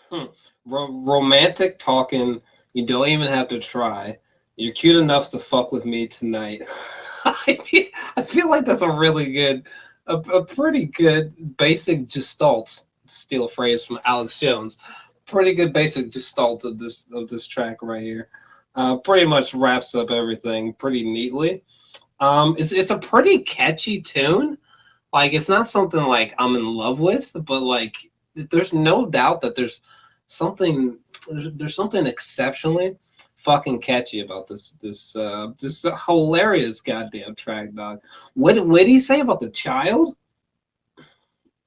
Hmm. Romantic talking. You don't even have to try. You're cute enough to fuck with me tonight. I feel like that's a really good, a pretty good basic gestalt. To steal a phrase from Alex Jones. Pretty good basic gestalt of this track right here. Pretty much wraps up everything pretty neatly. It's a pretty catchy tune. Like it's not something like I'm in love with, but like there's no doubt that something there's something exceptionally fucking catchy about this hilarious goddamn track, dog. What did he say about the child?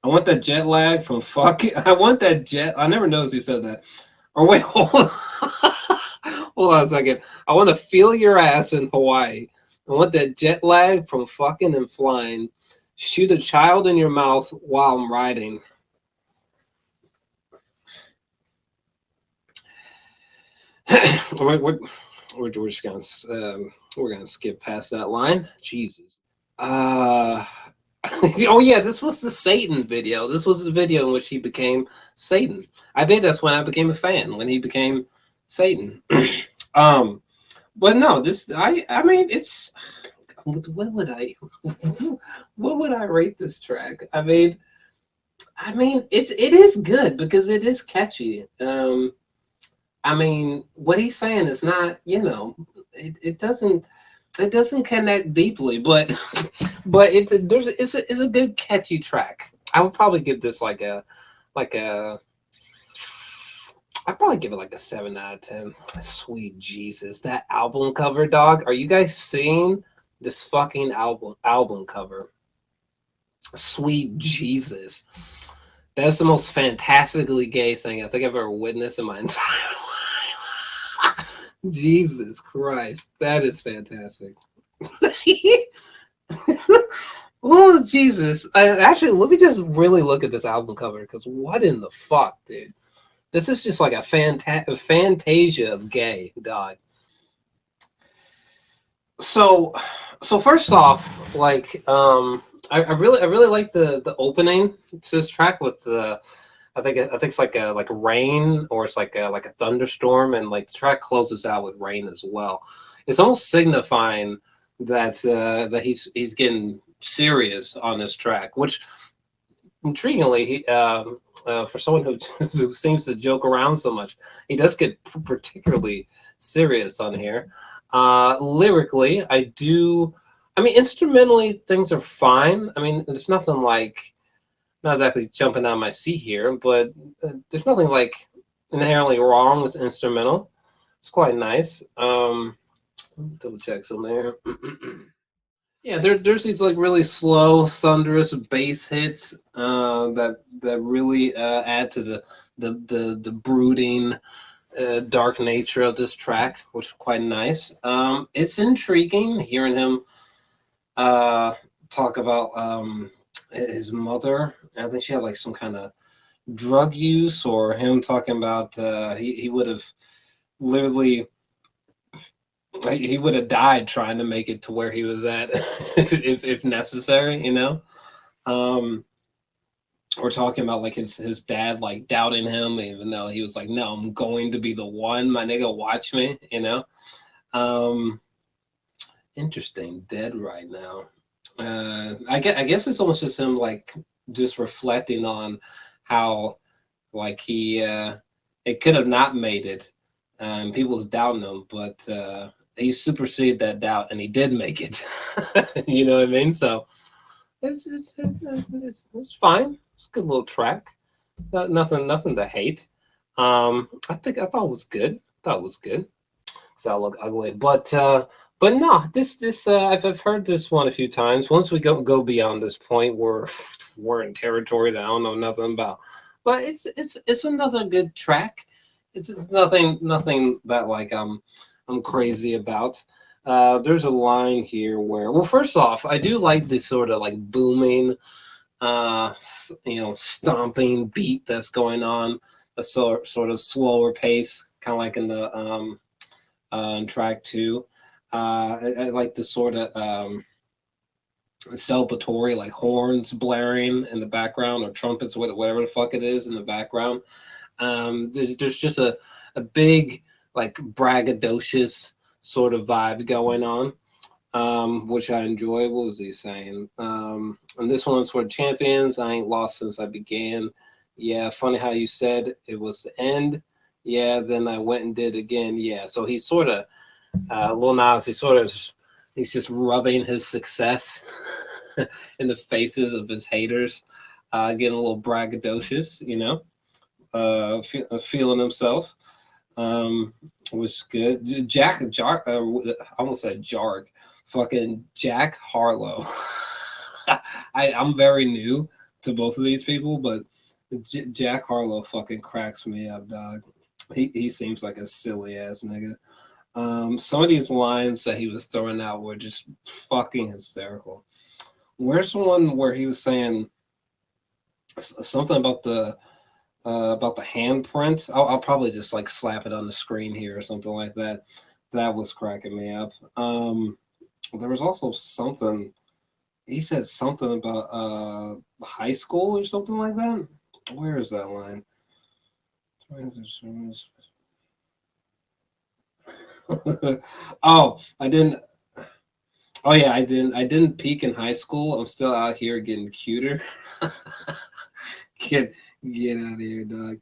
I want that jet lag from fucking. I want that jet. I never noticed he said that. Or wait, hold on. Hold on a second. I want to feel your ass in Hawaii. I want that jet lag from fucking and flying. Shoot a child in your mouth while I'm riding. we're just we're gonna skip past that line. Jesus. Uh, oh yeah, this was the Satan video. This was the video in which he became Satan. I think that's when I became a fan, when he became Satan. um, but no, I mean it's what would I what would I rate this track? I mean it is good because it is catchy. I mean, what he's saying is not, it doesn't connect deeply, but it's a good catchy track. I would probably give this like a I'd probably give it like a 7 out of 10. Sweet Jesus, that album cover, dog. Are you guys seeing this fucking album cover? Sweet Jesus. That's the most fantastically gay thing I think I've ever witnessed in my entire life. Jesus Christ, that is fantastic. Oh Jesus! Actually, let me just really look at this album cover because what in the fuck, dude? This is just like a fantasia of gay, dog. So, first off, like, I really like the opening to this track with the I think it's like rain or it's like a thunderstorm and like the track closes out with rain as well. It's almost signifying that he's getting serious on this track, which intriguingly for someone who seems to joke around so much, he does get particularly serious on here. Lyrically, I mean, instrumentally, things are fine. I mean, there's nothing like, not exactly jumping out of my seat here, but there's nothing like inherently wrong with instrumental. It's quite nice. Double check some there. Yeah, there's these like really slow, thunderous bass hits that really add to the brooding, dark nature of this track, which is quite nice. It's intriguing hearing him talk about his mother. I think she had like some kind of drug use, or him talking about he would have literally he would have died trying to make it to where he was at if necessary, you know. Um, we're talking about like his dad like doubting him, even though he was like, "No, I'm going to be the one, my nigga. Watch me," you know. Um, Interesting. Dead right now. I guess it's almost just him like just reflecting on how like it could have not made it. People was doubting him, but he superseded that doubt and he did make it. You know what I mean? So it's fine. It's a good little track. Nothing to hate. I thought it was good. Thought it was good. Cause I look ugly, but no, this I've heard this one a few times. Once we go beyond this point, we're in territory that I don't know nothing about. But it's another good track. It's nothing that like I'm crazy about. There's a line here where, well, first off, I do like this sort of like booming, stomping beat that's going on, a sort of slower pace, kind of like in the track two. I like the sort of celebratory, like horns blaring in the background or trumpets, whatever the fuck it is in the background. There's just a big like braggadocious sort of vibe going on, which I enjoy. What was he saying? And this one's for champions. I ain't lost since I began. Yeah, funny how you said it was the end. Yeah, then I went and did again. Yeah, so he's sort of Lil Nas. He's just rubbing his success in the faces of his haters, getting a little braggadocious, you know, feeling himself, which is good. I almost said Jarg, fucking Jack Harlow. I'm very new to both of these people, but Jack Harlow fucking cracks me up, dog. He seems like a silly ass nigga. Some of these lines that he was throwing out were just fucking hysterical. Where's the one where he was saying something about the handprint? I'll probably just like slap it on the screen here or something like that. That was cracking me up. There was also something he said something about high school or something like that. Where is that line? Oh, I didn't. Oh yeah, I didn't. I didn't peak in high school. I'm still out here getting cuter. get out of here, dog.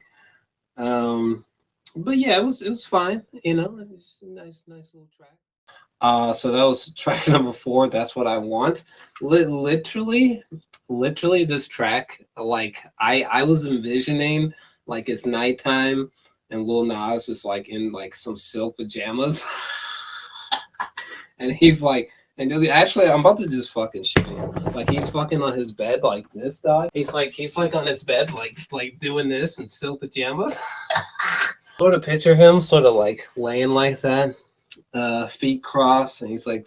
But yeah, it was fine. You know, it was a nice little track. So that was track number 4. That's what I want. Literally, this track. Like I was envisioning like it's nighttime and Lil Nas is like in like some silk pajamas, and he's like. And actually, I'm about to just fucking shoot him. Like he's fucking on his bed like this, dog. He's like on his bed like doing this in silk pajamas. Sort of picture him sort of like laying like that, feet crossed, and he's like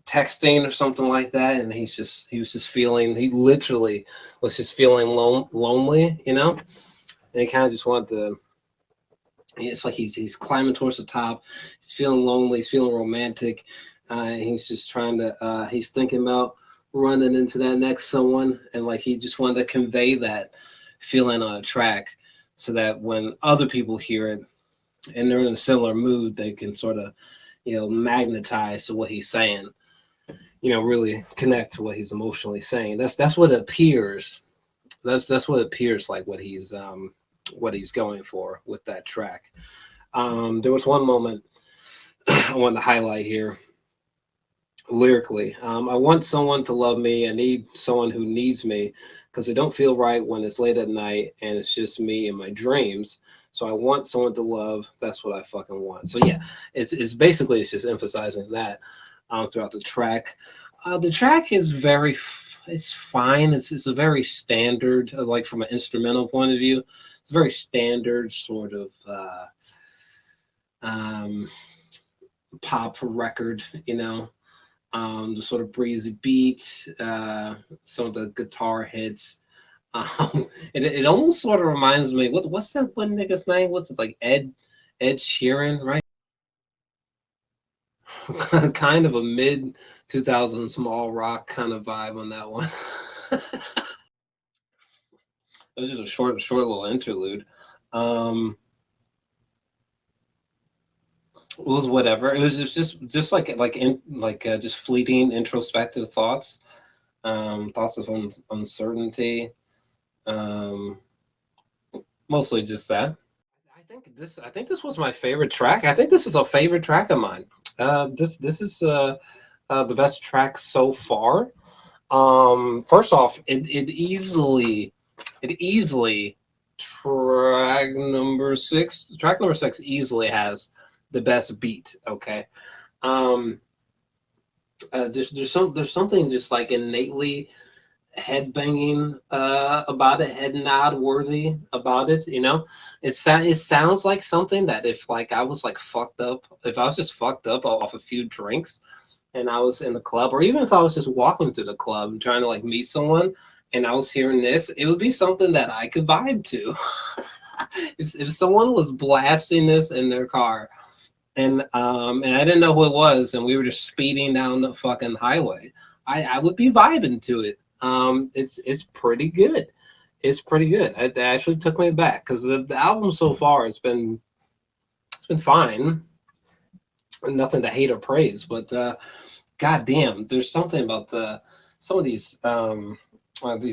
texting or something like that, and he literally was just feeling lonely, you know, and he kind of just wanted to. It's like he's climbing towards the top. He's feeling lonely. He's feeling romantic. And he's just trying to. He's thinking about running into that next someone, and like he just wanted to convey that feeling on a track, so that when other people hear it and they're in a similar mood, they can sort of, you know, magnetize to what he's saying. You know, really connect to what he's emotionally saying. That's what it appears. That's what it appears like what he's going for with that track. There was one moment I want to highlight here lyrically. I want someone to love me. I need someone who needs me because it don't feel right when it's late at night and it's just me in my dreams. So I want someone to love. That's what I fucking want. So yeah, it's basically it's just emphasizing that throughout the track. The track is it's fine. It's a very standard, like from an instrumental point of view. It's a very standard sort of pop record, you know. The sort of breezy beat, some of the guitar hits. It almost sort of reminds me. What's that one nigga's name? What's it like? Ed Sheeran, right? Kind of a mid 2000s small rock kind of vibe on that one. It was just a short little interlude. It was whatever. It was just just fleeting introspective thoughts, thoughts of uncertainty. Mostly just that. I think this was my favorite track. I think this is a favorite track of mine. This is the best track so far. First off, it easily track number 6 easily has the best beat. Okay. There's something just like innately headbanging about it, head nod worthy about it, you know. It sounds like something that if like I was like fucked up, if I was just fucked up off a few drinks and I was in the club, or even if I was just walking to the club and trying to like meet someone and I was hearing this, it would be something that I could vibe to. if someone was blasting this in their car and I didn't know who it was and we were just speeding down the fucking highway, I would be vibing to it. It's pretty good. it's pretty good. It actually took me back because the album so far it's been fine, nothing to hate or praise, but goddamn, there's something about some of these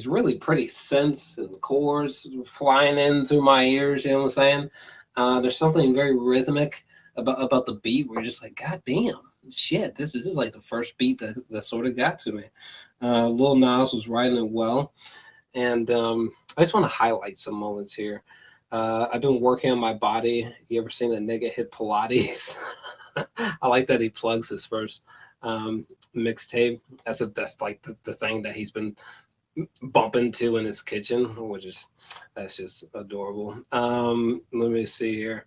really pretty synths and chords flying in through my ears. You know what I'm saying? There's something very rhythmic about the beat where you're just like, God damn, shit, this is like the first beat that sort of got to me. Lil Nas was writing it well. And I just want to highlight some moments here. I've been working on my body. You ever seen a nigga hit Pilates? I like that he plugs his first mixtape. That's like the thing that he's been bumping to in his kitchen, which is that's just adorable. Let me see here.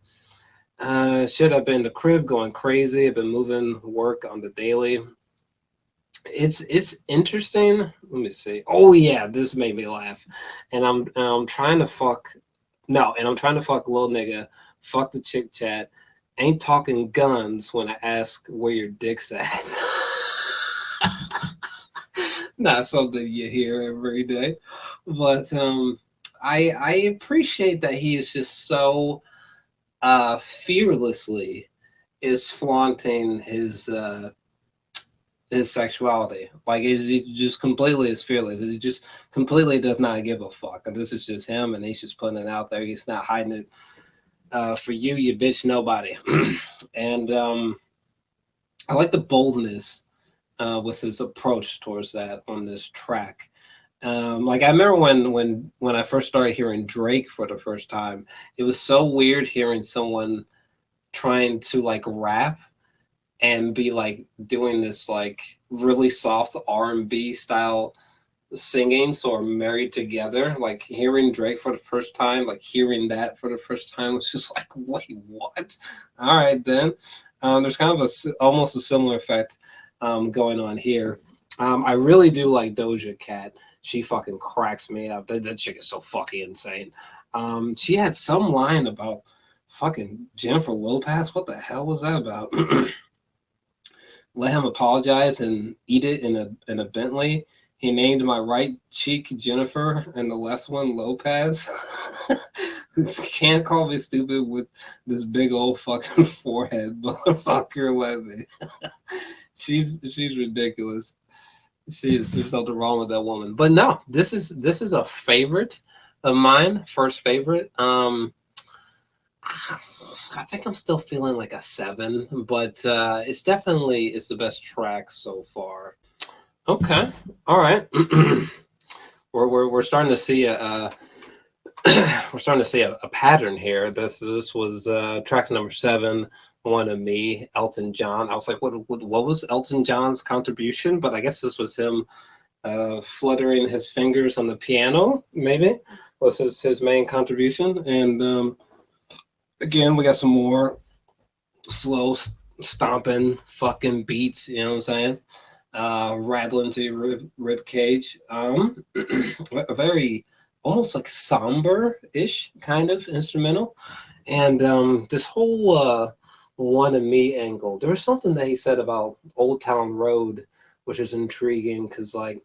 Shit, I've been in the crib going crazy. I've been moving work on the daily. It's interesting. Let me see. Oh yeah, this made me laugh. And I'm trying to fuck I'm trying to fuck little nigga, fuck the chick chat, ain't talking guns when I ask where your dick's at. Not something you hear every day. But I appreciate that he is just so fearlessly is flaunting his sexuality. Like he just completely is fearless. He just completely does not give a fuck. And this is just him, and he's just putting it out there. He's not hiding it for you bitch nobody. And I like the boldness with his approach towards that on this track. Like I remember when I first started hearing Drake for the first time, it was so weird hearing someone trying to like rap and be like doing this like really soft R&B style singing, so married together. Like hearing Drake for the first time, like hearing that for the first time was just like, wait, what? All right then. There's kind of almost a similar effect going on here. I really do like Doja Cat. She fucking cracks me up. That chick is so fucking insane. She had some line about fucking Jennifer Lopez. What the hell was that about? Let him apologize and eat it in a Bentley. He named my right cheek Jennifer and the left one Lopez. Can't call me stupid with this big old fucking forehead, motherfucker. Let me. She's ridiculous. There's nothing wrong with that woman. But no, this is a favorite of mine, first favorite. I think I'm still feeling like a 7, but it's the best track so far. Okay, all right. we're starting to see a we're starting to see a pattern here. This was track number 7, One of Me, Elton John. I was like, what was Elton John's contribution? But I guess this was him fluttering his fingers on the piano. Maybe was his main contribution. And again, we got some more slow stomping fucking beats, you know what I'm saying? Rattling to your rib cage. A very almost like somber-ish kind of instrumental. And this whole One of Me angle, there was something that he said about Old Town Road, which is intriguing because like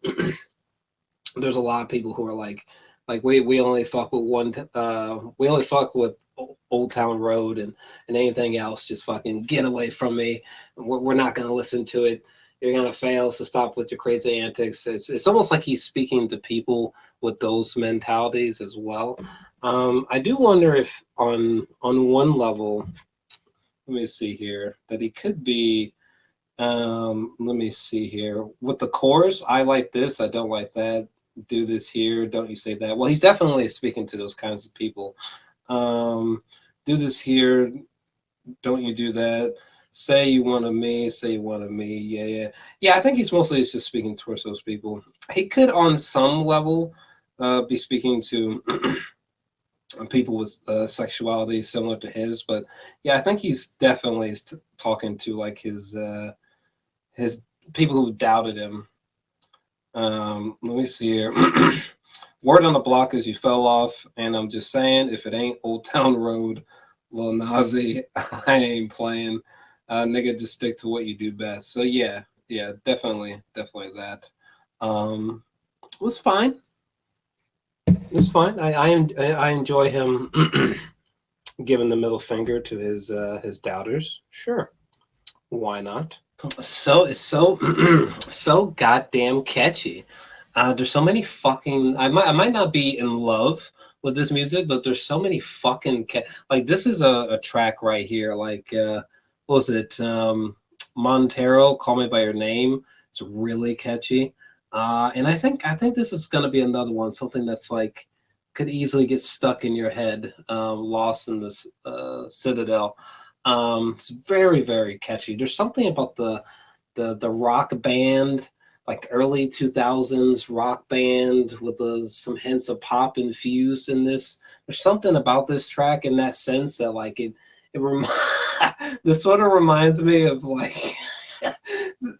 there's a lot of people who are like we only fuck with we only fuck with Old Town Road and anything else just fucking get away from me. We're not gonna listen to it. You're gonna fail, so stop with your crazy antics. It's almost like he's speaking to people with those mentalities as well. I do wonder if on one level, let me see here, that he could be. Let me see here with the chorus. I like this. I don't like that. Do this here, don't you say that. Well, he's definitely speaking to those kinds of people. Do this here, don't you do that. Say you wanted me, say you wanted me. Yeah. I think he's mostly just speaking towards those people. He could on some level be speaking to people with sexuality similar to his, but yeah, I think he's definitely talking to like his people who doubted him. Let me see here. Word on the block is you fell off, and I'm just saying, if it ain't Old Town Road, Lil Nas X, I ain't playing. Nigga, just stick to what you do best. So yeah, definitely that. Was fine. It's fine. I enjoy him giving the middle finger to his doubters. Sure, why not? So it's so so goddamn catchy. There's so many fucking. I might not be in love with this music, but there's so many fucking like this is a track right here. Like what was it? Montero, Call Me by Your Name. It's really catchy. And I think this is gonna be another one, something that's like could easily get stuck in your head, lost in this citadel. It's very, very catchy. There's something about the rock band, like early 2000s rock band with some hints of pop infused in this. There's something about this track in that sense that like this sort of reminds me of like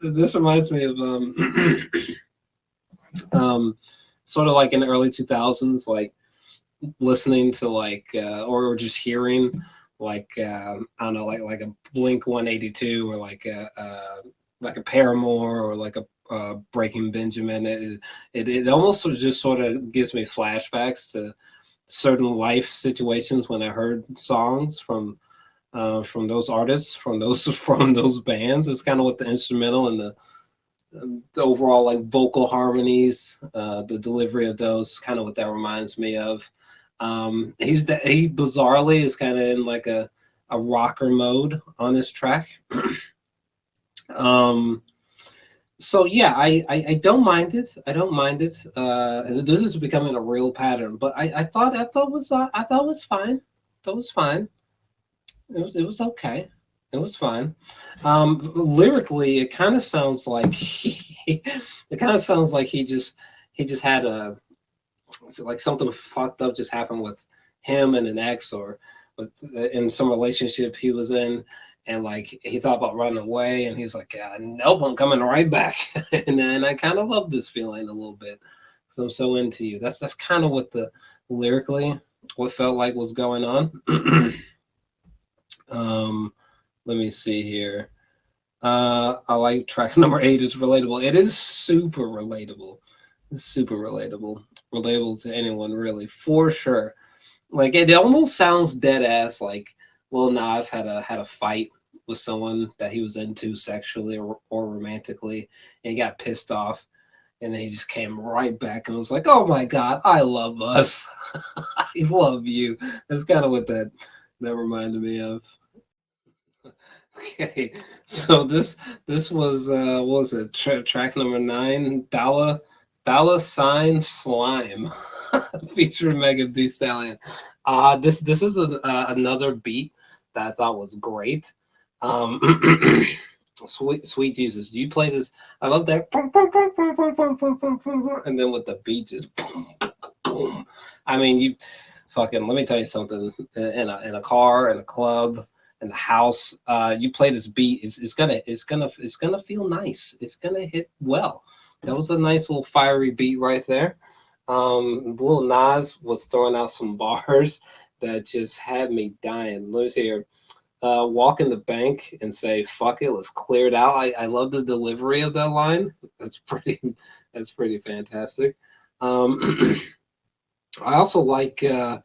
this reminds me of sort of like in the early 2000s, like listening to like or just hearing like I don't know, like a Blink 182 or like a Paramore or like a Breaking Benjamin. It almost just sort of gives me flashbacks to certain life situations when I heard songs from those artists, from those bands. It's kind of what the instrumental and the overall like vocal harmonies, the delivery of those, kind of what that reminds me of. He bizarrely is kind of in like a rocker mode on this track. So yeah, I don't mind it. I don't mind it. This is becoming a real pattern, but I thought it was fine. That was fine. It was okay. It was fine. Lyrically, it kind of sounds like it kind of sounds like he just had like something fucked up just happened with him and an ex, or with in some relationship he was in, and like he thought about running away, and he was like, yeah, nope, I'm coming right back. And then I kind of love this feeling a little bit because I'm so into you. That's kind of what the lyrically what felt like was going on. Let me see here. I like track number 8. It's relatable. It is super relatable. It's super relatable. Relatable to anyone, really, for sure. Like it almost sounds dead ass like Lil Nas had a fight with someone that he was into sexually or romantically, and he got pissed off, and then he just came right back and was like, "Oh my God, I love us. I love you." That's kind of what that reminded me of. Okay, so this was what was it? Track number 9, Dollar Sign Slime, featuring Megan Thee Stallion. This is another beat that I thought was great. Um, sweet Jesus, do you play this? I love that, and then with the beat just boom, boom. I mean, you fucking let me tell you something. In a car, in a club, in the house, you play this beat, it's gonna feel nice. It's gonna hit well. That was a nice little fiery beat right there. Lil Nas was throwing out some bars that just had me dying. Let me see here. Walk in the bank and say "fuck it, let's clear it out." I love the delivery of that line. That's pretty. That's pretty fantastic. I also like. I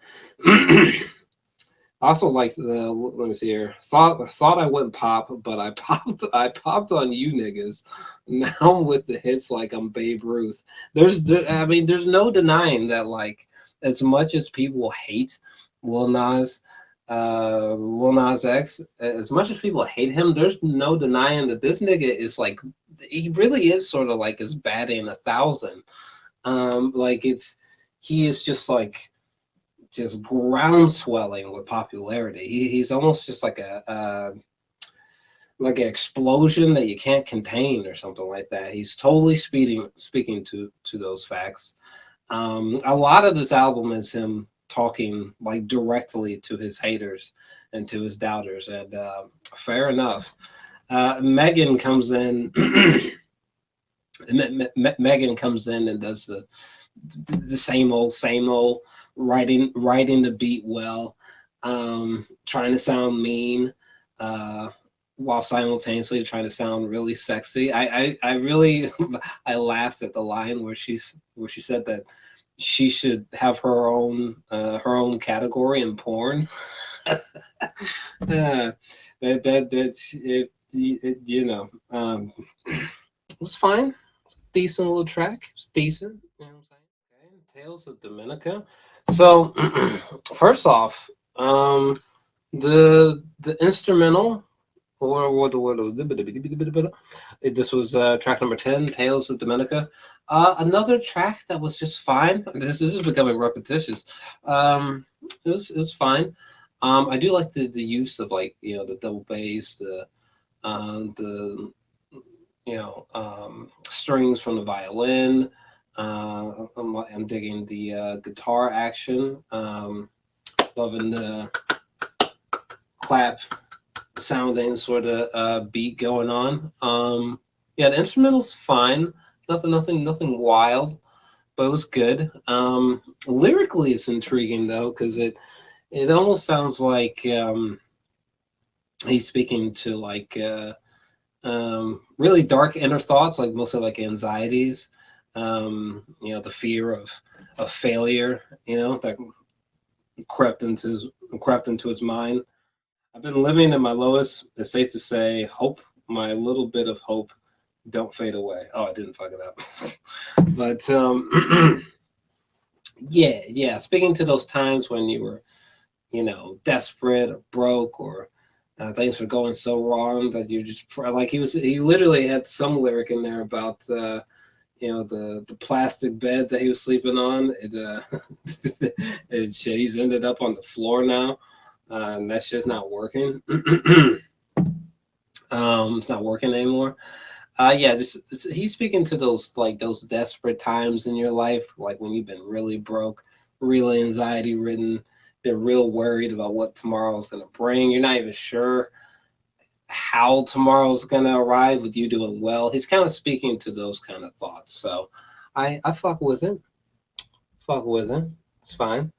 also like the. Let me see here. Thought I wouldn't pop, but I popped. I popped on you niggas. Now I'm with the hits like I'm Babe Ruth. I mean, there's no denying that. Like, as much as people hate Lil Nas, Lil Nas X, as much as people hate him, there's no denying that this nigga is like. He really is sort of like his batting 1,000. Like he is just ground swelling with popularity. He's almost just like like an explosion that you can't contain or something like that. He's totally speaking to those facts. A lot of this album is him talking like directly to his haters and to his doubters, and fair enough. Megan comes in. Megan comes in and does the same old writing the beat well, trying to sound mean, while simultaneously trying to sound really sexy. I really I laughed at the line where she said that she should have her own category in porn. Yeah, that's it, you know. It was fine. It's a decent little track. It was decent. You know what I'm saying? Okay. Tales of Dominica. So first off, the instrumental or what this was track number 10, Tales of Dominica. Another track that was just fine. This is becoming repetitious. It was fine. I do like the use of, like, you know, the double bass, the strings from the violin. I'm digging the guitar action. Loving the clap sounding sort of beat going on. Yeah, the instrumental's fine. Nothing wild, but it was good. Lyrically, it's intriguing though, because it almost sounds like he's speaking to, like, really dark inner thoughts, like mostly like anxieties. The fear of failure. That crept into his mind. I've been living in my lowest, it's safe to say, hope. My little bit of hope don't fade away. Oh, I didn't fuck it up. But yeah. Speaking to those times when you were, desperate or broke, or things were going so wrong that you just, like, he literally had some lyric in there about the plastic bed that he was sleeping on. He's ended up on the floor now, and that's just not working. It's not working anymore. He's speaking to those desperate times in your life, like when you've been really broke, really anxiety ridden, been real worried about what tomorrow's gonna bring. You're not even sure how tomorrow's gonna arrive with you doing well. He's kind of speaking to those kind of thoughts. So I fuck with it. It's fine.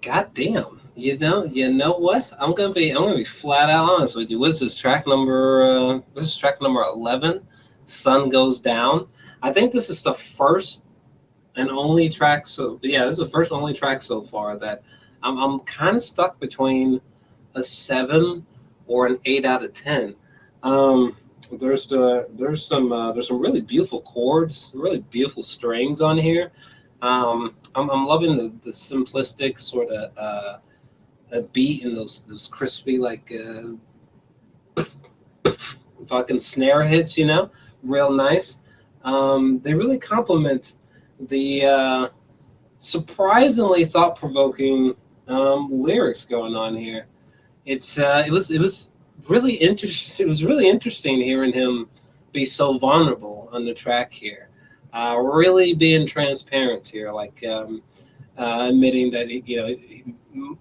God damn. You know what? I'm gonna be flat out honest with you. This is track number 11. Sun Goes Down. I think this is the first and only track. So yeah, this is the first and only track so far that I'm kind of stuck between a 7 or an 8 out of 10. There's some really beautiful chords, really beautiful strings on here. I'm loving the simplistic sort of a beat and those crispy, like fucking snare hits, real nice. They really complement the surprisingly thought-provoking lyrics going on here. It was really interesting. It was really interesting hearing him be so vulnerable on the track here. Really being transparent here, like admitting that he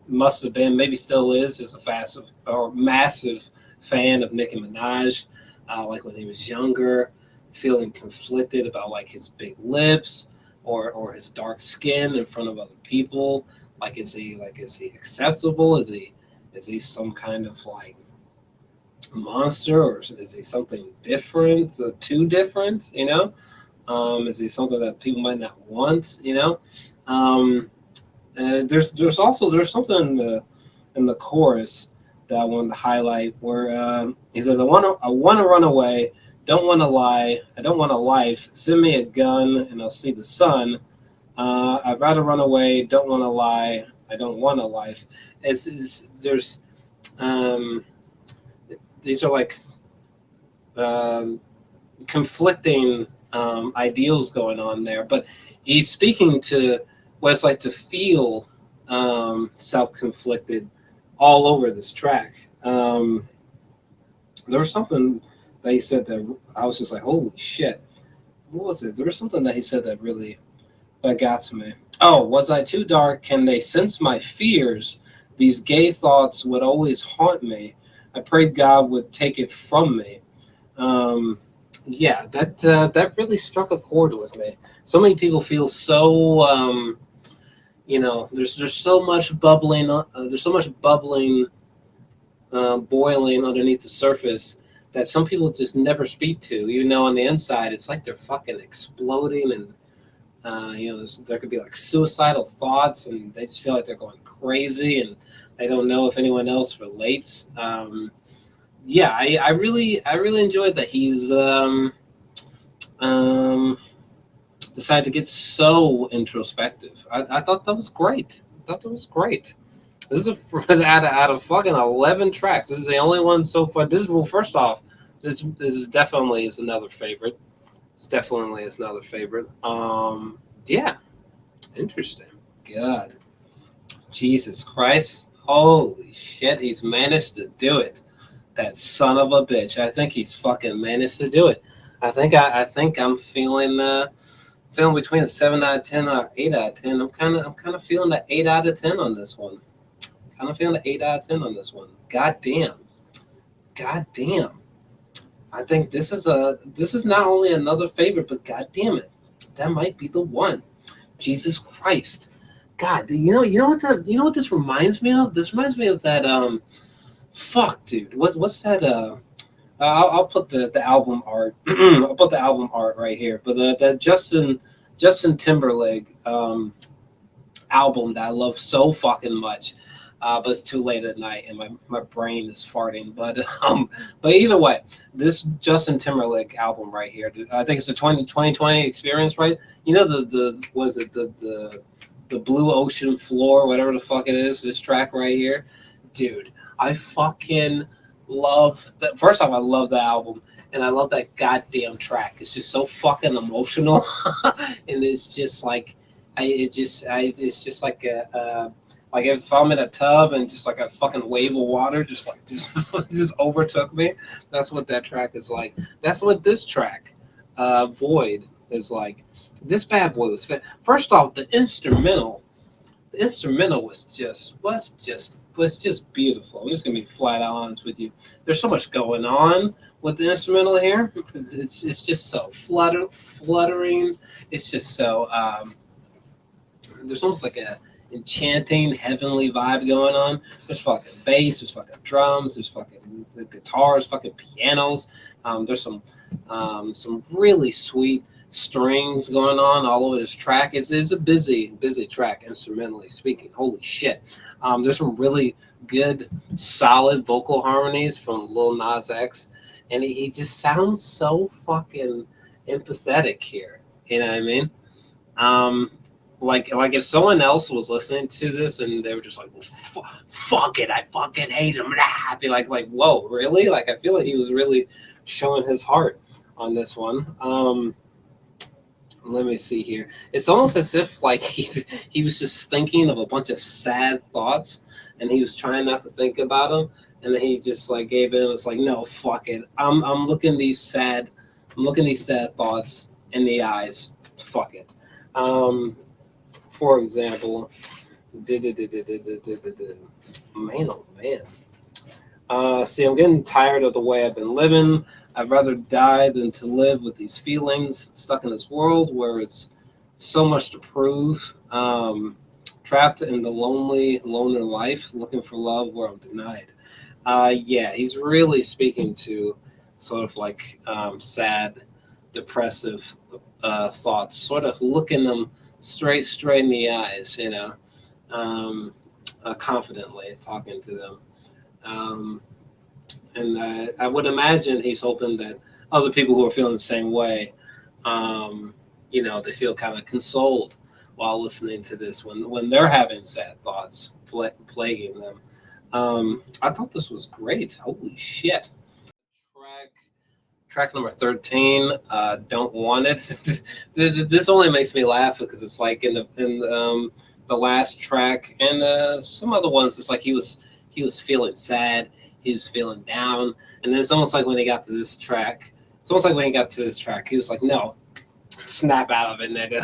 must have been, maybe still is a massive fan of Nicki Minaj, like when he was younger, feeling conflicted about, like, his big lips or his dark skin in front of other people. Like, is he acceptable? Is he some kind of, like, monster, or is he something different, too different? Is he something that people might not want? There's something in the chorus that I wanted to highlight where he says, I want to run away, don't want to lie, I don't want a life, send me a gun and I'll see the sun. I'd rather run away, don't want to lie, I don't want a life. There's these are like conflicting ideals going on there, but he's speaking to what it's like to feel self-conflicted all over this track. There was something that he said that I was just like, holy shit. What was it? There was something that he said that got to me. Oh, was I too dark? Can they sense my fears? These gay thoughts would always haunt me. I prayed God would take it from me. That really struck a chord with me. So many people feel so, there's so much bubbling, boiling underneath the surface that some people just never speak to. Even though on the inside, it's like they're fucking exploding and There could be like suicidal thoughts, and they just feel like they're going crazy, and they don't know if anyone else relates. Yeah, I really enjoyed that he's decided to get so introspective. I thought that was great. I thought that was great. This is out of fucking 11 tracks. This is the only one so far. First off, this is definitely is another favorite. It's definitely is another favorite. Yeah, interesting. God, Jesus Christ, holy shit, he's managed to do it. That son of a bitch. I think he's fucking managed to do it. I think I'm feeling between a 7 out of 10 or 8 out of 10. I'm kind of feeling the 8 out of 10 on this one. Kind of feeling the 8 out of 10 on this one. God damn. I think this is not only another favorite, but god damn it, that might be the one. Jesus Christ. God, you know what this reminds me of? This reminds me of that fuck, dude. What's that I'll put the album art. I'll put the album art right here. But the Justin Timberlake album that I love so fucking much. But it's too late at night and my brain is farting. But either way, this Justin Timberlake album right here, I think it's the 2020 experience, right? You know the Blue Ocean Floor, whatever the fuck it is, this track right here. Dude, I fucking love that. First off, I love the album, and I love that goddamn track. It's just so fucking emotional, and it's just like, it's just like like if I'm in a tub and just like a fucking wave of water just overtook me. That's what that track is like. That's what this track, Void, is like. This bad boy was first off, the instrumental was just beautiful. I'm just gonna be flat out honest with you. There's so much going on with the instrumental here. It's just so fluttering. It's just so there's almost like a enchanting heavenly vibe going on. There's fucking bass, there's fucking drums, there's fucking the guitars, fucking pianos. There's some really sweet strings going on all over this track. It's a busy track instrumentally speaking. Holy shit. There's some really good solid vocal harmonies from Lil Nas X, and he just sounds so fucking empathetic here. You know what I mean? Like if someone else was listening to this and they were just like, well, fuck it, I fucking hate him. I'd be like, whoa, really? Like I feel like he was really showing his heart on this one. Let me see here. It's almost as if like he was just thinking of a bunch of sad thoughts, and he was trying not to think about them, and then he just like gave in. It's like, no, fuck it. I'm looking these sad thoughts in the eyes. Fuck it. For example, man, oh man. See, I'm getting tired of the way I've been living. I'd rather die than to live with these feelings, stuck in this world where it's so much to prove. Trapped in the loner life, looking for love where I'm denied. Yeah, he's really speaking to sort of like sad, depressive thoughts, sort of looking them straight in the eyes, you know, confidently talking to them. And I would imagine he's hoping that other people who are feeling the same way, you know, they feel kind of consoled while listening to this when they're having sad thoughts plaguing them. I thought this was great. Holy shit. Track number 13, Don't Want It. This only makes me laugh because it's like in the last track and some other ones, it's like he was feeling sad. He was feeling down, and then it's almost like when he got to this track. He was like, "No, snap out of it, nigga.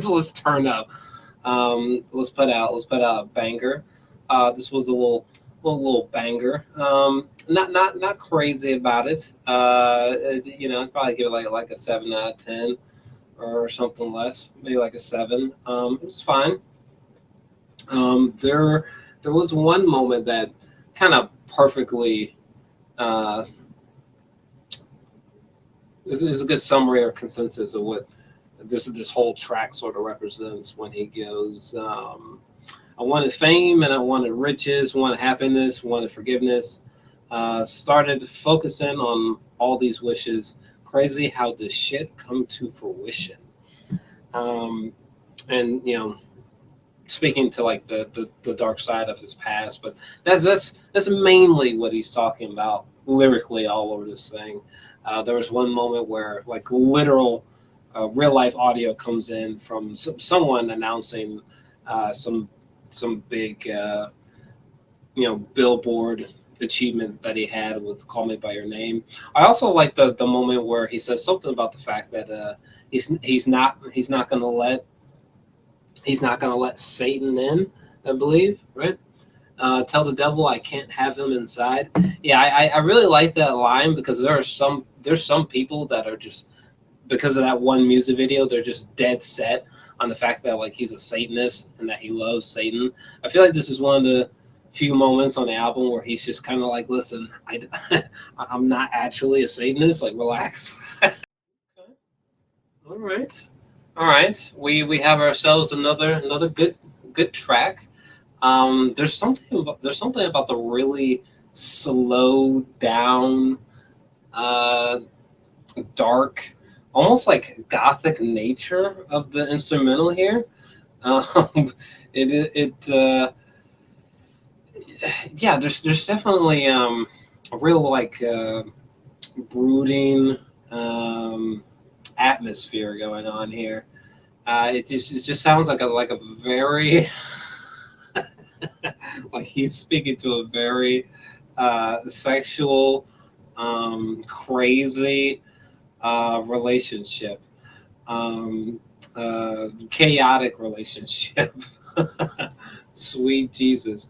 let's turn up. Let's put out a banger." This was a little banger. Not crazy about it. You know, I'd probably give it like a 7 out of 10 or something less, maybe like a 7. It was fine. There was one moment that kind of perfectly this is a good summary or consensus of what this whole track sort of represents when he goes, I wanted fame and I wanted riches, wanted happiness, wanted forgiveness. Started focusing on all these wishes. Crazy how this shit come to fruition. And speaking to like the dark side of his past, but that's mainly what he's talking about lyrically all over this thing. There was one moment where like literal real life audio comes in from someone announcing some big Billboard achievement that he had with "Call Me by Your Name." I also like the moment where he says something about the fact that he's not gonna let Satan in, I believe, right? Tell the devil I can't have him inside. Yeah, I really like that line because there's some people that are just, because of that one music video, they're just dead set on the fact that like he's a Satanist and that he loves Satan. I feel like this is one of the few moments on the album where he's just kind of like, listen, I'm not actually a Satanist. Like, relax. Okay. All right. We have ourselves another good track. There's something about the really slow down, dark, almost like gothic nature of the instrumental here. Yeah, there's definitely a real like brooding atmosphere going on here. It just sounds like a very like he's speaking to a very sexual, crazy relationship, chaotic relationship. Sweet Jesus.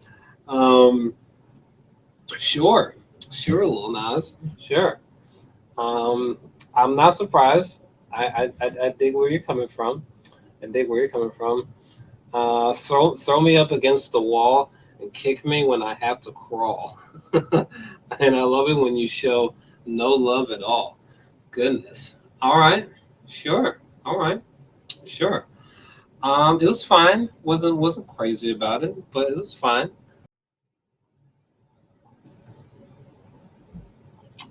Sure, Lil Nas. Sure. I'm not surprised. I dig where you're coming from. Throw me up against the wall and kick me when I have to crawl. And I love it when you show no love at all. Goodness. All right. Sure. All right. Sure. It was fine. Wasn't crazy about it, but it was fine.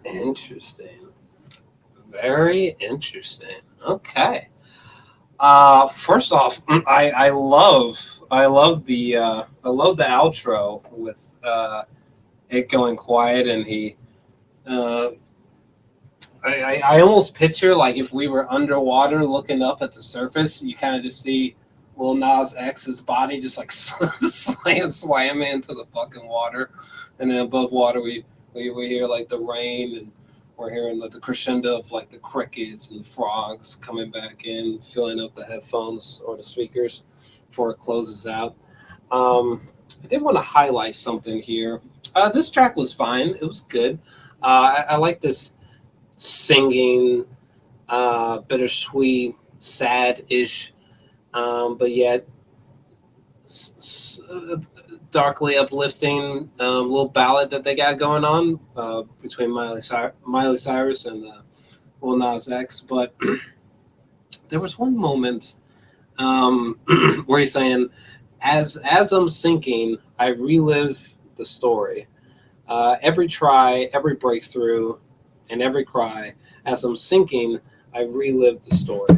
Interesting. Very interesting. Okay. First off, I love the outro with it going quiet, and he I almost picture like if we were underwater looking up at the surface, you kind of just see Lil Nas X's body just like slamming into the fucking water, and then above water we hear like the rain, and we're hearing like the crescendo of like the crickets and the frogs coming back in, filling up the headphones or the speakers before it closes out. I did want to highlight something here. This track was fine. It was good. I like this singing, bittersweet, sad-ish, but yet darkly uplifting little ballad that they got going on between Miley Cyrus and Lil Nas X. But there was one moment where he's saying, as I'm sinking, I relive the story. Every try, every breakthrough, and every cry. As I'm sinking, I relive the story.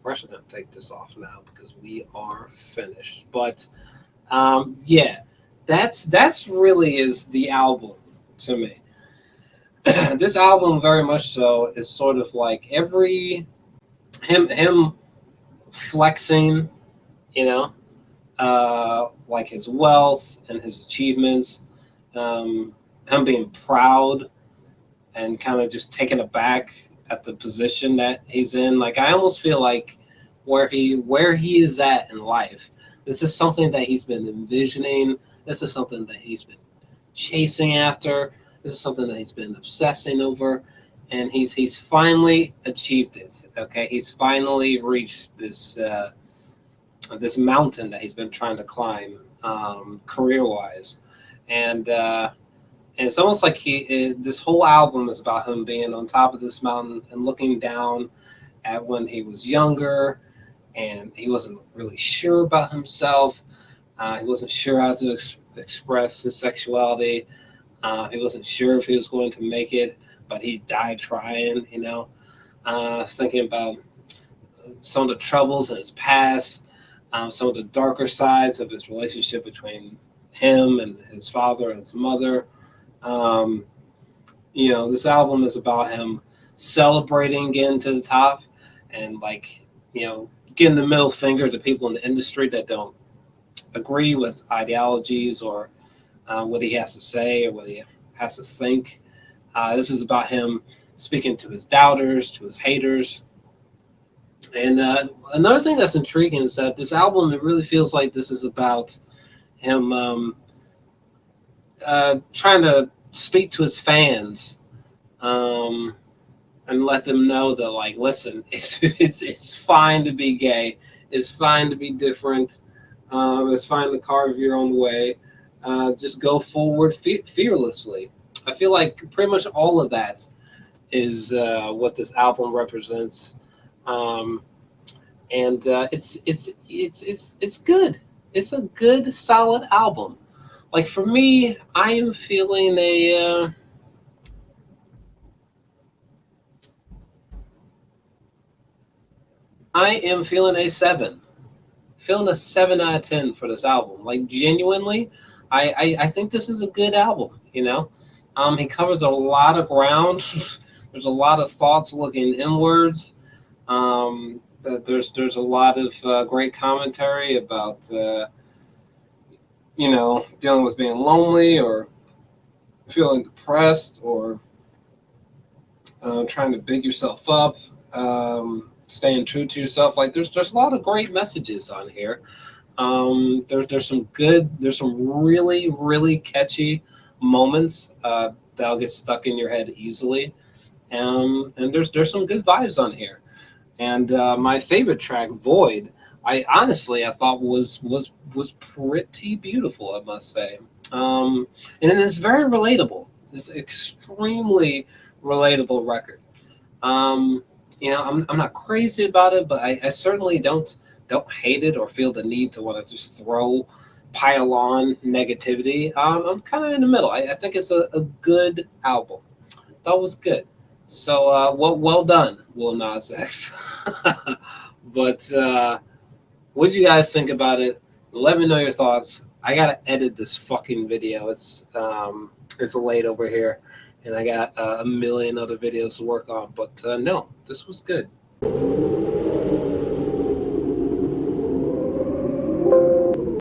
We're actually going to take this off now because we are finished. But yeah, that's really is the album to me. This album very much so is sort of like every him flexing, like his wealth and his achievements, him being proud and kind of just taken aback at the position that he's in. Like, I almost feel like where he is at in life, this is something that he's been envisioning. This is something that he's been chasing after. This is something that he's been obsessing over, and he's finally achieved it. Okay, he's finally reached this this mountain that he's been trying to climb, career-wise, and it's almost like this whole album is about him being on top of this mountain and looking down at when he was younger, and he wasn't really sure about himself. He wasn't sure how to express his sexuality. He wasn't sure if he was going to make it, but he died trying. Thinking about some of the troubles in his past, some of the darker sides of his relationship between him and his father and his mother. This album is about him celebrating getting to the top, and getting the middle finger to people in the industry that don't agree with ideologies or what he has to say or what he has to think. This is about him speaking to his doubters, to his haters. And another thing that's intriguing is that this album, it really feels like this is about him trying to speak to his fans and let them know that, like, listen, it's fine to be gay. It's fine to be different. It's fine to carve your own way. Just go forward fearlessly. I feel like pretty much all of that is what this album represents, and it's good. It's a good, solid album. Like, for me, I am feeling a 7. Feeling a 7 out of 10 for this album. Like, genuinely, I think this is a good album. He covers a lot of ground. There's a lot of thoughts looking inwards. There's a lot of great commentary about dealing with being lonely or feeling depressed or trying to big yourself up, staying true to yourself. Like, there's a lot of great messages on here. There's some really, really catchy moments that'll get stuck in your head easily. And there's some good vibes on here. And my favorite track, Void, I thought was pretty beautiful, I must say. And it's very relatable. It's an extremely relatable record. I'm not crazy about it, but I certainly don't hate it or feel the need to want to just pile on negativity. I'm kind of in the middle. I think it's a good album. That was good. So well done, Lil Nas X. But what do you guys think about it? Let me know your thoughts. I gotta edit this fucking video. It's late over here, and I got a million other videos to work on. But no, this was good.